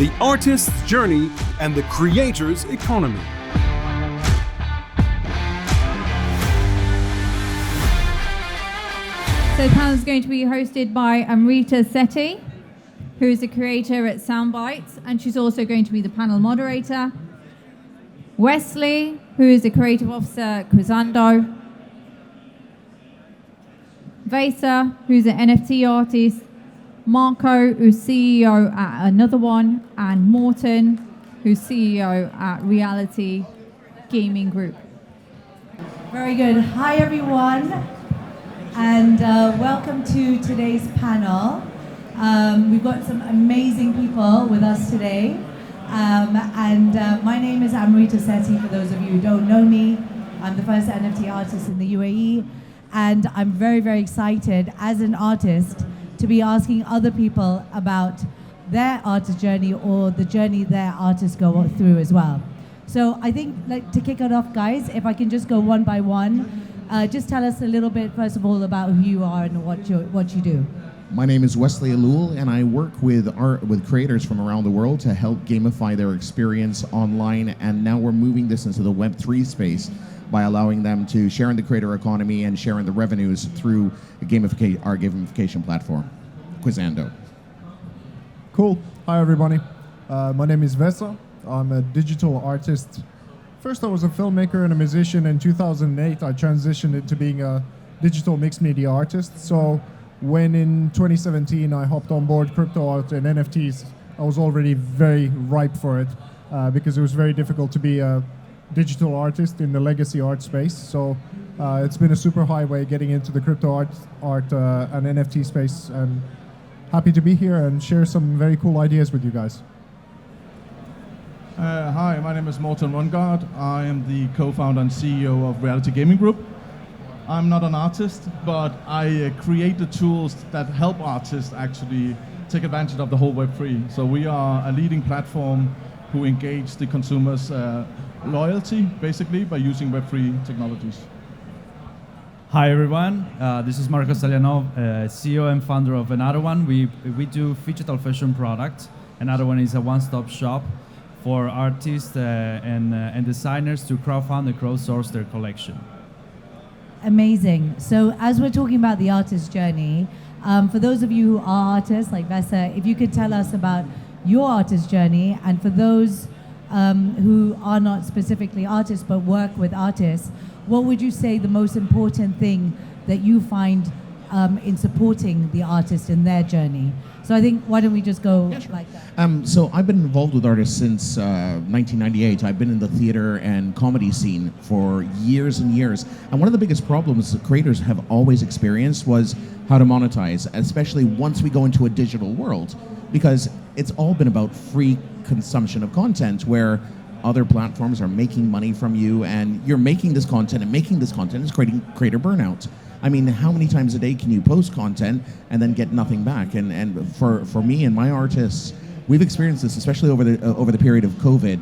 the artist's journey, and the creator's economy. So the panel is going to be hosted by Amrita Sethi, who is a creator at SoundBYTEs, and she's also going to be the panel moderator. Wesley, who is a creative officer at Quizando. VESA, who's an NFT artist. Marco, who's CEO at another one. And Morten, who's CEO at Reality Gaming Group. Very good. Hi, everyone, and welcome to today's panel. We've got some amazing people with us today. My name is Amrita Sethi, for those of you who don't know me. I'm the first NFT artist in the UAE, and I'm very, very excited as an artist to be asking other people about their artist journey or the journey their artists go through as well. So I think, like, to kick it off, guys, if I can just go one by one, just tell us a little bit, first of all, about who you are and what you do. My name is Wesley Ellul, and I work with creators from around the world to help gamify their experience online, and now we're moving this into the Web3 space by allowing them to share in the creator economy and share in the revenues through our gamification platform, Quizando. Cool. Hi, everybody. My name is VESA. I'm a digital artist. First, I was a filmmaker and a musician. In 2008, I transitioned into being a digital mixed media artist. So when in 2017 I hopped on board crypto art and NFTs, I was already very ripe for it because it was very difficult to be a digital artist in the legacy art space. So it's been a super highway getting into the crypto art and NFT space, and happy to be here and share some very cool ideas with you guys. Hi, my name is Morten Rongaard. I am the co-founder and CEO of Reality Gaming Group. I'm not an artist, but I create the tools that help artists actually take advantage of the whole Web3. So we are a leading platform who engage the consumers' loyalty, basically, by using Web3 technologies. Hi everyone, this is Stagliano, CEO and founder of Another One. We do digital fashion products. Another One is a one-stop shop for artists and designers to crowdfund and crowdsource their collection. Amazing. So as we're talking about the artist journey, for those of you who are artists like VESA, if you could tell us about your artist journey, and for those who are not specifically artists but work with artists, what would you say the most important thing that you find in supporting the artist in their journey? So I think, why don't we just go like that? So I've been involved with artists since 1998. I've been in the theater and comedy scene for years and years. And one of the biggest problems that creators have always experienced was how to monetize, especially once we go into a digital world, because it's all been about free consumption of content, where other platforms are making money from you, and you're making this content, and making this content is creating creator burnout. I mean, how many times a day can you post content and then get nothing back? And for me and my artists, we've experienced this, especially over the period of COVID,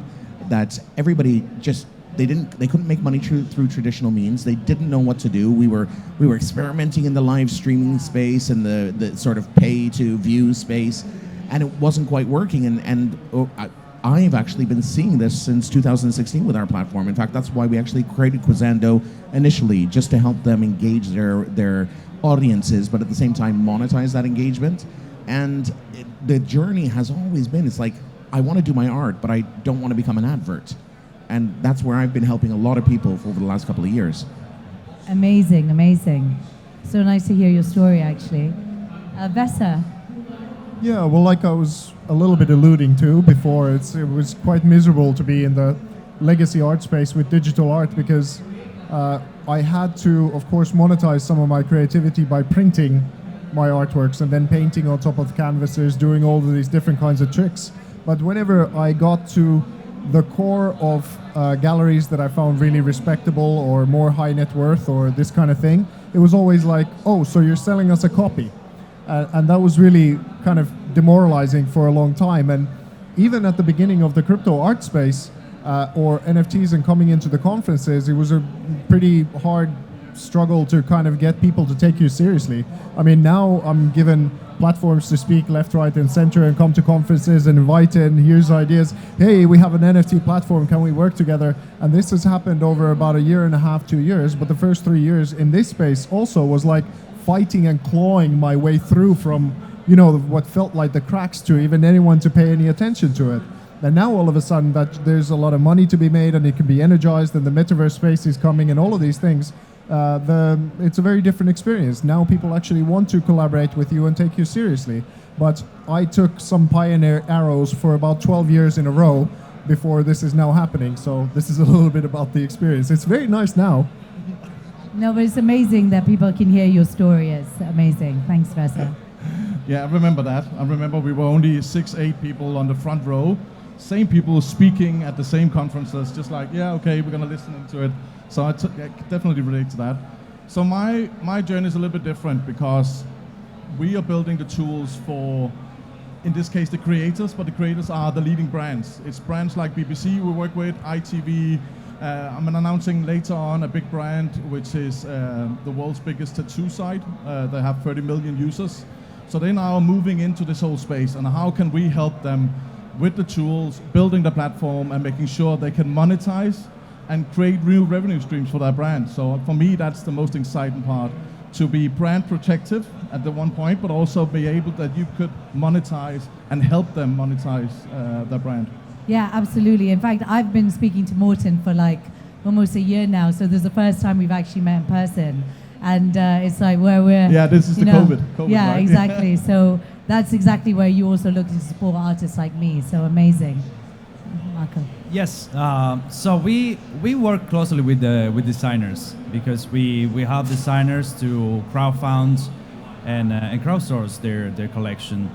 that everybody just they couldn't make money through traditional means. They didn't know what to do. We were experimenting in the live streaming space and the sort of pay to view space, and it wasn't quite working. I've actually been seeing this since 2016 with our platform. In fact, that's why we actually created Quizando initially, just to help them engage their audiences, but at the same time monetize that engagement. And the journey has always been, it's like, I want to do my art, but I don't want to become an advert. And that's where I've been helping a lot of people over the last couple of years. Amazing, amazing. So nice to hear your story, actually. VESA. Yeah, well, like I was a little bit alluding to before, it was quite miserable to be in the legacy art space with digital art, because I had to, of course, monetize some of my creativity by printing my artworks and then painting on top of canvases, doing all of these different kinds of tricks. But whenever I got to the core of galleries that I found really respectable or more high net worth or this kind of thing, it was always like, oh, so you're selling us a copy. And that was really kind of demoralizing for a long time. And even at the beginning of the crypto art space or NFTs and coming into the conferences, it was a pretty hard struggle to kind of get people to take you seriously. I mean, now I'm given platforms to speak left, right, and center, and come to conferences and invite in. Here's ideas. Hey, we have an NFT platform. Can we work together? And this has happened over about a year and a half, 2 years. But the first 3 years in this space also was like fighting and clawing my way through from, you know, what felt like the cracks to even anyone to pay any attention to it. And now all of a sudden that there's a lot of money to be made and it can be energized and the metaverse space is coming and all of these things, it's a very different experience. Now people actually want to collaborate with you and take you seriously. But I took some pioneer arrows for about 12 years in a row before this is now happening. So this is a little bit about the experience. It's very nice now. No, but it's amazing that people can hear your story. It's amazing. Thanks, VESA. Yeah, I remember that. I remember we were only 6-8 people on the front row. Same people speaking at the same conferences, just like, yeah, okay, we're going to listen into it. So I definitely relate to that. So my journey is a little bit different because we are building the tools for, in this case, the creators, but the creators are the leading brands. It's brands like BBC we work with, ITV. I'm announcing later on a big brand, which is the world's biggest tattoo site. They have 30 million users. So they now are moving into this whole space, and how can we help them with the tools, building the platform and making sure they can monetize and create real revenue streams for their brand. So for me, that's the most exciting part, to be brand protective at the one point, but also be able that you could monetize and help them monetize their brand. Yeah, absolutely. In fact, I've been speaking to Morten for like almost a year now, so this is the first time we've actually met in person. And it's like where we're... Yeah, this is the COVID, yeah, right? exactly. So that's exactly where you also look to support artists like me. So amazing. Marco. Yes, so we work closely with designers because we help designers to crowdfund and crowdsource their collection.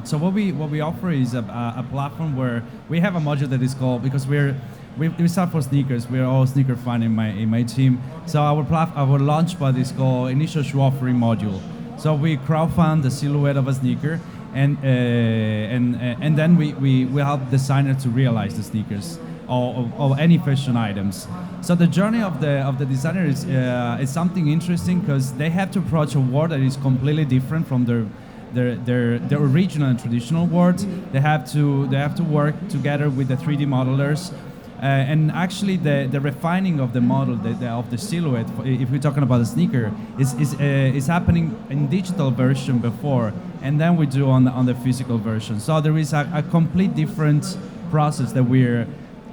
So what we offer is a platform where we have a module that is called, because we start for sneakers. We're all sneaker fan in my team. So our launchpad is called Initial Shoe Offering Module. So we crowdfund the silhouette of a sneaker, and then we help designers to realize the sneakers or any fashion items. So the journey of the designer is something interesting because they have to approach a world that is completely different from their original and traditional world. They have to work together with the 3D modelers. And actually, the refining of the model, of the silhouette, if we're talking about a sneaker, is happening in digital version before, and then we do on the physical version. So there is a complete different process that we're.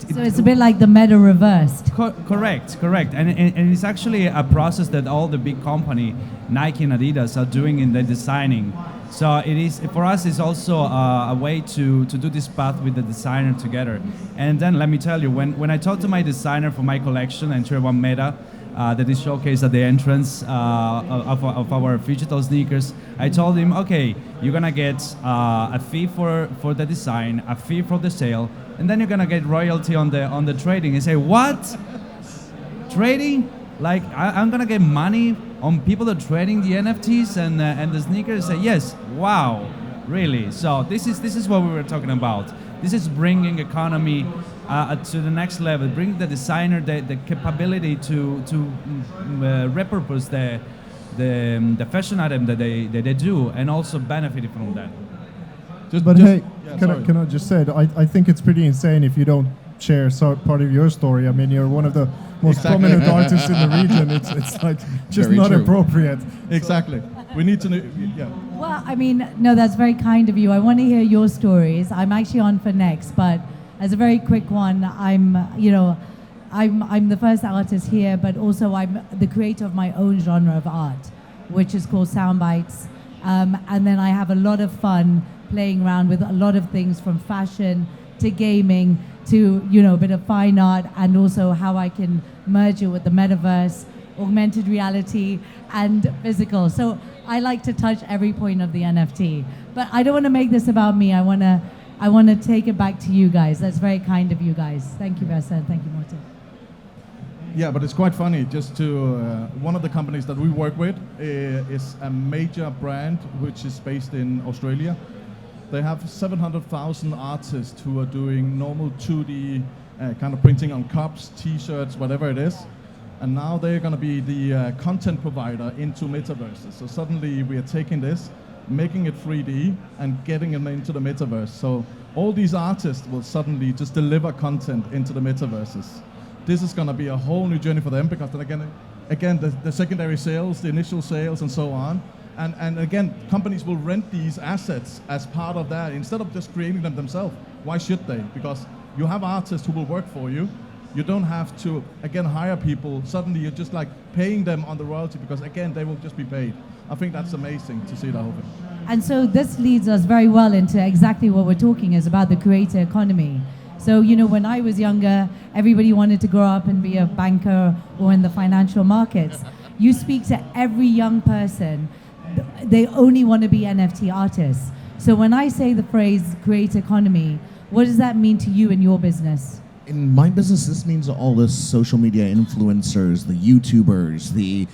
So it's a bit like the meta reversed. Correct. And it's actually a process that all the big company, Nike and Adidas, are doing in the designing. So it is, for us, it's also a way to do this path with the designer together. And then let me tell you, when I talked to my designer for my collection, and Tier 1 Meta, that is showcased at the entrance of our digital sneakers, I told him, okay, you're gonna get a fee for the design, a fee for the sale, and then you're gonna get royalty on the trading. And say, what? Trading? Like I'm gonna get money on people that are trading the NFTs and the sneakers? Say yes. Wow, really? So this is what we were talking about. This is bringing economy to the next level. Bring the designer the capability to repurpose the fashion item that they do, and also benefit from that. Can I just say, I think it's pretty insane if you don't share part of your story. I mean, you're one of the most prominent artists in the region. It's like just Very not true. appropriate. Exactly. We need to know, yeah. Well, I mean, no, that's very kind of you. I want to hear your stories. I'm actually on for next, but as a very quick one, I'm the first artist here, but also I'm the creator of my own genre of art, which is called SoundBYTEs. And then I have a lot of fun playing around with a lot of things, from fashion to gaming to, a bit of fine art, and also how I can merge it with the metaverse, augmented reality, and physical. So I like to touch every point of the NFT. But I don't want to make this about me. I want to take it back to you guys. That's very kind of you guys. Thank you, VESA, and thank you, Morten. Yeah, but it's quite funny. Just to one of the companies that we work with is a major brand which is based in Australia. They have 700,000 artists who are doing normal 2D kind of printing on cups, T-shirts, whatever it is. And now they're going to be the content provider into metaverses. So suddenly we are taking this, making it 3D, and getting them into the metaverse. So all these artists will suddenly just deliver content into the metaverses. This is going to be a whole new journey for them, because then again the secondary sales, the initial sales, and so on. And again, companies will rent these assets as part of that instead of just creating them themselves. Why should they? Because you have artists who will work for you. You don't have to, again, hire people. Suddenly you're just like paying them on the royalty, because again, they will just be paid. I think that's amazing to see the whole thing. And so this leads us very well into exactly what we're talking is about the creator economy. So, you know, when I was younger, everybody wanted to grow up and be a banker or in the financial markets. You speak to every young person, they only want to be NFT artists. So when I say the phrase creator economy, what does that mean to you and your business? In my business, this means all the social media influencers, the YouTubers, the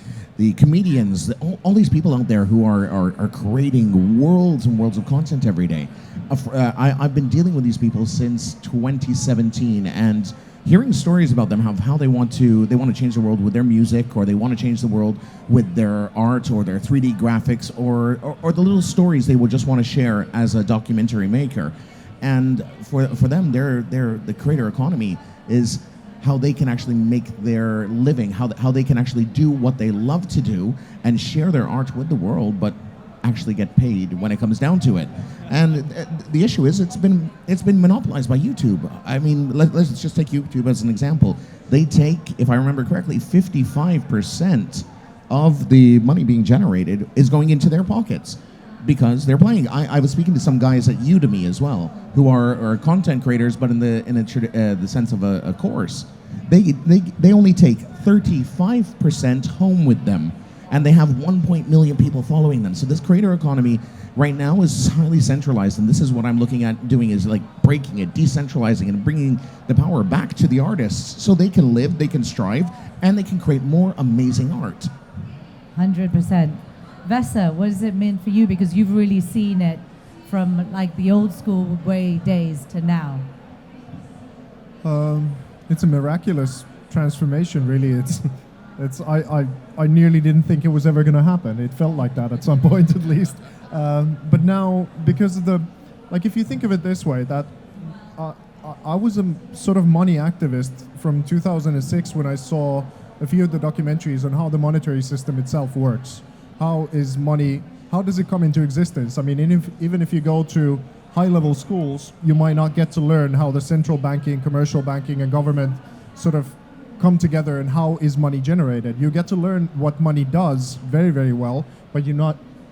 comedians, all these people out there who are creating worlds and worlds of content every day. I've been dealing with these people since 2017, and hearing stories about them, how they want to change the world with their music, or they want to change the world with their art or their 3D graphics, or the little stories they would just want to share as a documentary maker. And for them, the creator economy is how they can actually make their living, how they can actually do what they love to do and share their art with the world, but actually get paid when it comes down to it. And the issue is it's been monopolized by YouTube. I mean, let's just take YouTube as an example. They take, if I remember correctly, 55% of the money being generated is going into their pockets, because they're playing. I was speaking to some guys at Udemy as well, who are content creators, but in the sense of a course. They only take 35% home with them, and they have 1 million people following them. So this creator economy right now is highly centralized, and this is what I'm looking at doing, is like breaking it, decentralizing it, and bringing the power back to the artists so they can live, they can strive, and they can create more amazing art. 100%. VESA, what does it mean for you? Because you've really seen it from like the old school way days to now. It's a miraculous transformation, really. I nearly didn't think it was ever going to happen. It felt like that at some point, at least. But now, because of if you think of it this way, that I was a sort of money activist from 2006 when I saw a few of the documentaries on how the monetary system itself works. How does it come into existence? I mean, even if you go to high-level schools, you might not get to learn how the central banking, commercial banking, and government sort of come together and how is money generated. You get to learn what money does very, very well, but you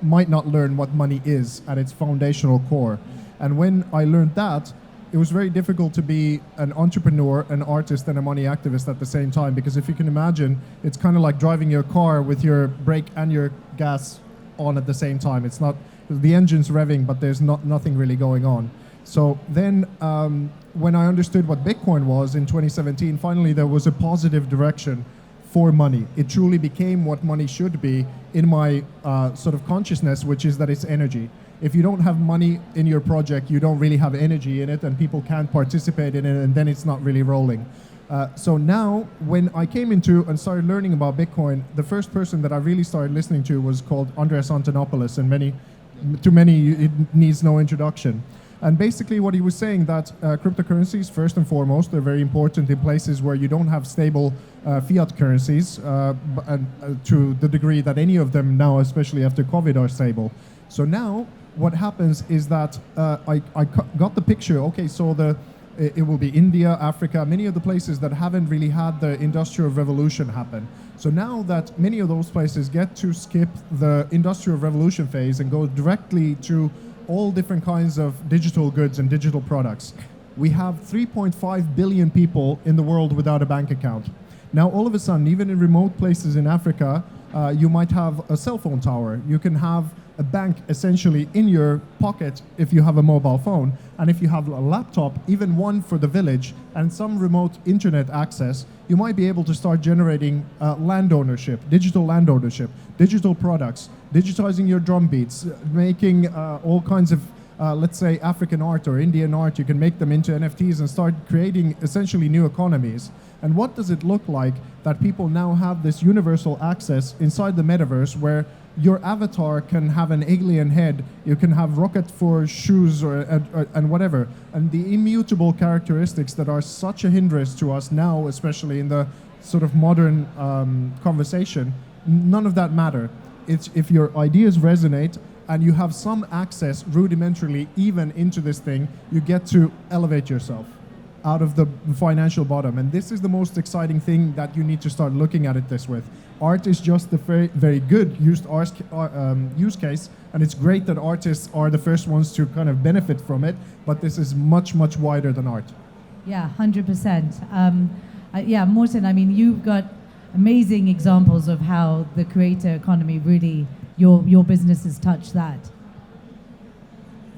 might not learn what money is at its foundational core. And when I learned that, it was very difficult to be an entrepreneur, an artist, and a money activist at the same time, because if you can imagine, it's kind of like driving your car with your brake and your gas on at the same time. It's not, the engine's revving, but there's nothing really going on. So then when I understood what Bitcoin was in 2017, finally there was a positive direction for money. It truly became what money should be in my sort of consciousness, which is that it's energy. If you don't have money in your project, you don't really have energy in it, and people can't participate in it, and then it's not really rolling. So now, when I came into and started learning about Bitcoin, the first person that I really started listening to was called Andreas Antonopoulos, and to many it needs no introduction. And basically what he was saying that cryptocurrencies, first and foremost, they're very important in places where you don't have stable fiat currencies, and to the degree that any of them now, especially after COVID, are stable. So now, what happens is that I got the picture. Okay, so it will be India, Africa, many of the places that haven't really had the Industrial Revolution happen. So now that many of those places get to skip the Industrial Revolution phase and go directly to all different kinds of digital goods and digital products, we have 3.5 billion people in the world without a bank account. Now, all of a sudden, even in remote places in Africa, you might have a cell phone tower. You can have a bank essentially in your pocket if you have a mobile phone. And if you have a laptop, even one for the village, and some remote internet access, you might be able to start generating land ownership, digital products, digitizing your drum beats, making all kinds of let's say, African art or Indian art, you can make them into NFTs and start creating essentially new economies. And what does it look like that people now have this universal access inside the metaverse where your avatar can have an alien head, you can have rocket for shoes and whatever. And the immutable characteristics that are such a hindrance to us now, especially in the sort of modern conversation, none of that matter. It's if your ideas resonate and you have some access rudimentarily even into this thing, you get to elevate yourself out of the financial bottom. And this is the most exciting thing that you need to start looking at it this with. Art is just the very, very good use case, and it's great that artists are the first ones to kind of benefit from it, but this is much, much wider than art. Yeah, 100%. Yeah, Morten, I mean, you've got amazing examples of how the creator economy really, your business has touched that.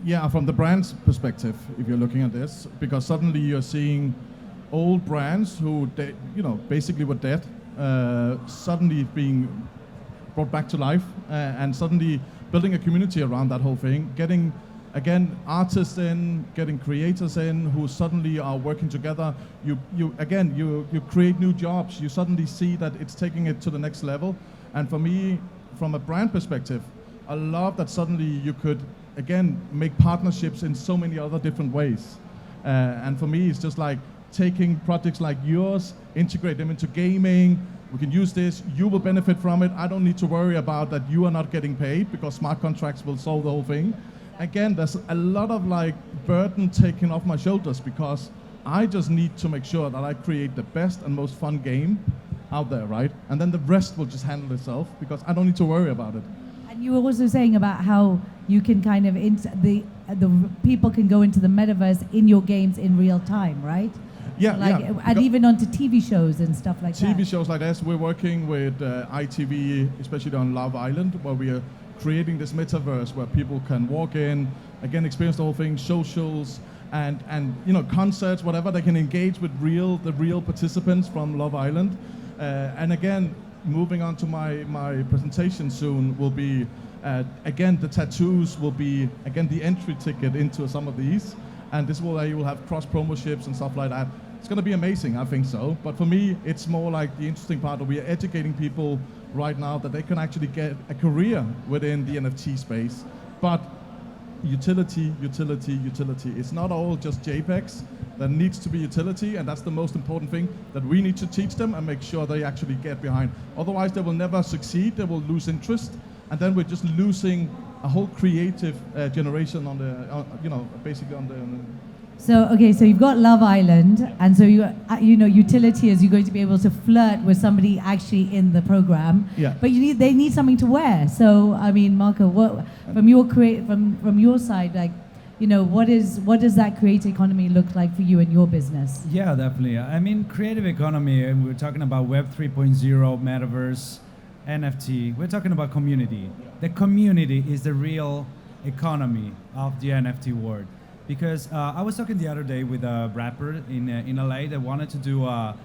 Yeah, from the brand's perspective, if you're looking at this, because suddenly you're seeing old brands who, basically were dead, suddenly being brought back to life, and suddenly building a community around that whole thing, getting, again, artists in, getting creators in who suddenly are working together. You create new jobs. You suddenly see that it's taking it to the next level. And for me, from a brand perspective, I love that suddenly you could, again, make partnerships in so many other different ways. And for me, it's just like taking projects like yours, integrate them into gaming. We can use this, you will benefit from it. I don't need to worry about that you are not getting paid because smart contracts will solve the whole thing. Again, there's a lot of like burden taken off my shoulders because I just need to make sure that I create the best and most fun game out there, right? And then the rest will just handle itself because I don't need to worry about it. And you were also saying about how you can kind of, the people can go into the metaverse in your games in real time, right? Yeah, and even onto TV shows and stuff like that. TV shows like this, we're working with ITV, especially on Love Island, where we are creating this metaverse where people can walk in, again, experience the whole thing, socials, and concerts, whatever. They can engage with the real participants from Love Island. And again, moving on to my presentation soon will be, again, the tattoos will be, again, the entry ticket into some of these. And this will, you will have cross-promo-ships and stuff like that. It's going to be amazing, I think so. But for me, it's more like the interesting part that we are educating people right now that they can actually get a career within the NFT space. But utility. It's not all just JPEGs. There needs to be utility, and that's the most important thing that we need to teach them and make sure they actually get behind. Otherwise, they will never succeed. They will lose interest, and then we're just losing a whole creative generation on the, basically on the. So you've got Love Island, and so utility is you're going to be able to flirt with somebody actually in the program. Yeah. But they need something to wear. So I mean, Marco, what from your side, like, what does that creative economy look like for you and your business? Yeah, definitely. I mean, creative economy, and we're talking about Web 3.0, metaverse, NFT. We're talking about community. The community is the real economy of the NFT world. Because I was talking the other day with a rapper in LA that wanted to do a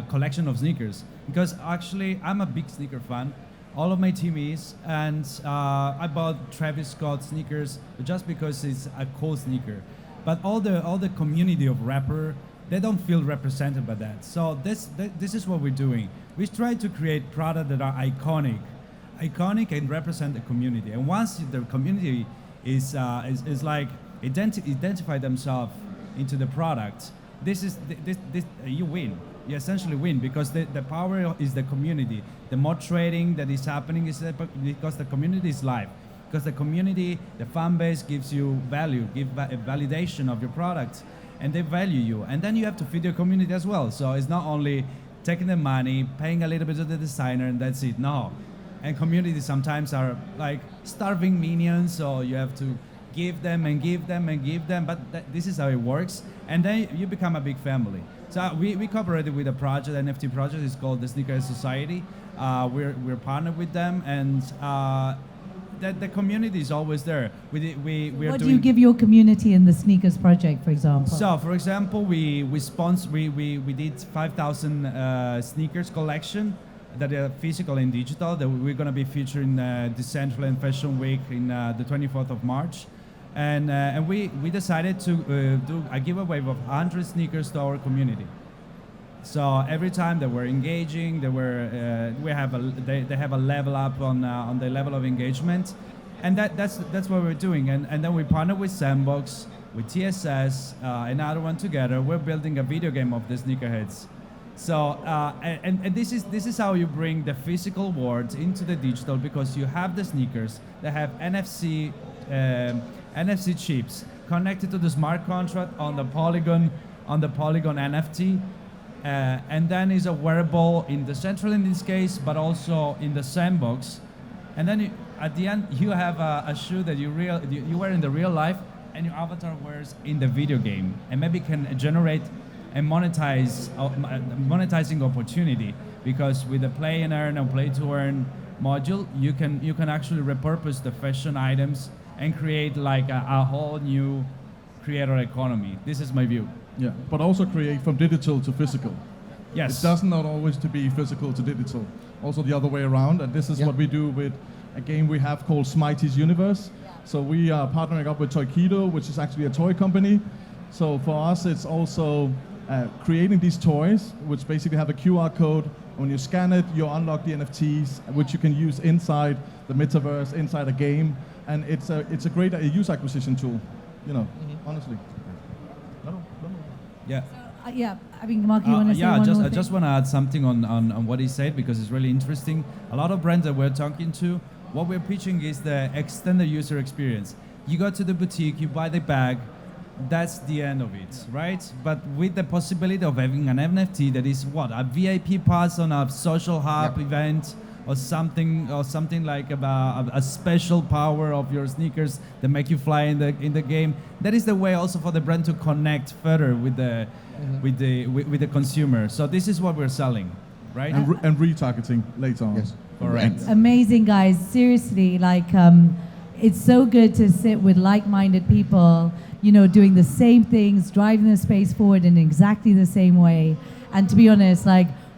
collection of sneakers. Because actually, I'm a big sneaker fan. All of my team is, and I bought Travis Scott sneakers just because it's a cool sneaker. But all the community of rapper, they don't feel represented by that. So this is what we're doing. We try to create products that are iconic and represent the community. And once the community is like identify themselves into the product, this you win. You essentially win because the power is the community. The more trading that is happening is because the community is live. Because the community, the fan base gives you value, give a validation of your product, and they value you. And then you have to feed your community as well. So it's not only taking the money, paying a little bit to the designer, and that's it. No. And communities sometimes are like starving minions, so you have to give them and give them and give them, but this is how it works. And then you become a big family. So we cooperated with a project, an NFT project. It's called the Sneaker Society. We're partnered with them, and the community is always there. What do you give your community in the Sneakers project, for example? So, for example, we did 5,000 sneakers collection that are physical and digital. That we're going to be featuring Decentraland Fashion Week in the 24th of March. And we decided to do a giveaway of 100 sneakers to our community. So every time that we're engaging, they have a level up on the level of engagement, and that's what we're doing. And then we partner with Sandbox, with TSS, another one together. We're building a video game of the sneakerheads. So and this is how you bring the physical world into the digital, because you have the sneakers that have NFC chips connected to the smart contract on the Polygon NFT. And then is a wearable in the central in this case, but also in the Sandbox. And then at the end, you have a shoe that you wear in the real life, and your avatar wears in the video game, and maybe can generate a monetizing opportunity, because with the play and earn and play to earn module, you can actually repurpose the fashion items and create like a whole new creator economy. This is my view. Yeah, but also create from digital to physical. Yes. It does not always to be physical to digital. Also the other way around, and this is what we do with a game we have called SoundBYTEs Universe. So we are partnering up with Quizando, which is actually a toy company. So for us, it's also creating these toys, which basically have a QR code. When you scan it, you unlock the NFTs, which you can use inside the metaverse, inside a game, and it's a great user acquisition tool. You know, honestly. Yeah. Yeah, I mean, Mark, you want to say one more thing? I just want to add something on what he said, because it's really interesting. A lot of brands that we're talking to, what we're pitching is the extended user experience. You go to the boutique, you buy the bag, that's the end of it, right? But with the possibility of having an NFT that is a VIP pass on a social hub event, or something like about a special power of your sneakers that make you fly in the game. That is the way also for the brand to connect further with the consumer. So this is what we're selling, right? And retargeting later on. Yes. Correct. Amazing, guys. Seriously, it's so good to sit with like-minded people, doing the same things, driving the space forward in exactly the same way. And to be honest,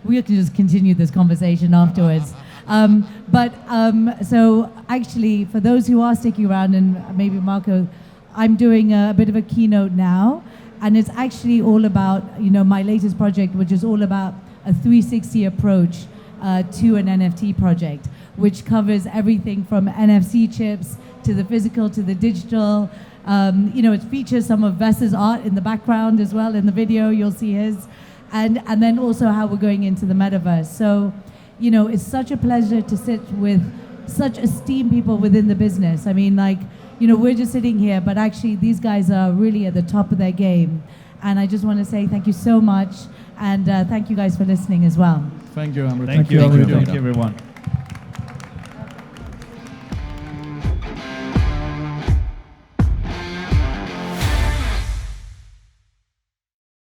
we can just continue this conversation afterwards. So actually, for those who are sticking around, and maybe Marco, I'm doing a bit of a keynote now, and it's actually all about, my latest project, which is all about a 360 approach to an NFT project, which covers everything from NFC chips to the physical to the digital. It features some of VESA's art in the background as well. In the video, you'll see his, and then also how we're going into the metaverse. So, it's such a pleasure to sit with such esteemed people within the business. I mean, we're just sitting here, but actually these guys are really at the top of their game. And I just want to say thank you so much, and thank you guys for listening as well. Thank you, Amrita. Thank you, everyone.